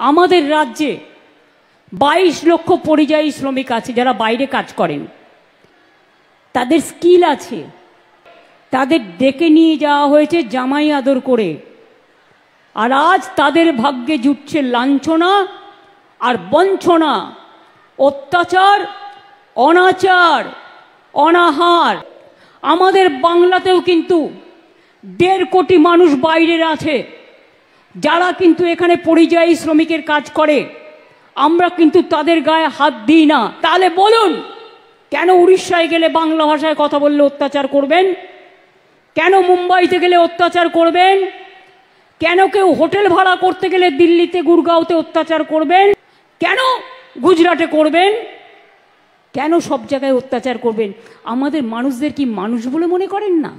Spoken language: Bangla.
আমাদের রাজ্যে 22 লক্ষ পরিযায়ী শ্রমিক আছে যারা বাইরে কাজ করেন, তাদের স্কিল আছে, তাদের ডেকে নিয়ে যাওয়া হয়েছে জামাই আদর করে, আর আজ তাদের ভাগ্যে জুটছে লাঞ্ছনা আর বঞ্চনা, অত্যাচার, অনাচার, অনাহার। আমাদের বাংলাতেও কিন্তু 1.5 কোটি মানুষ বাইরের আছে যারা কিন্তু এখানে পরিযায়ী শ্রমিকের কাজ করে। আমরা কিন্তু তাদের গায়ে হাত দিই না। তাহলে বলুন, কেন উড়িষ্যায় গেলে বাংলা ভাষায় কথা বললে অত্যাচার করবেন? কেন মুম্বাইতে গেলে অত্যাচার করবেন? কেন কেউ হোটেল ভাড়া করতে গেলে দিল্লিতে গুরগাঁওতে অত্যাচার করবেন? কেন গুজরাটে করবেন? কেন সব জায়গায় অত্যাচার করবেন? আমাদের মানুষদের কি মানুষ বলে মনে করেন না?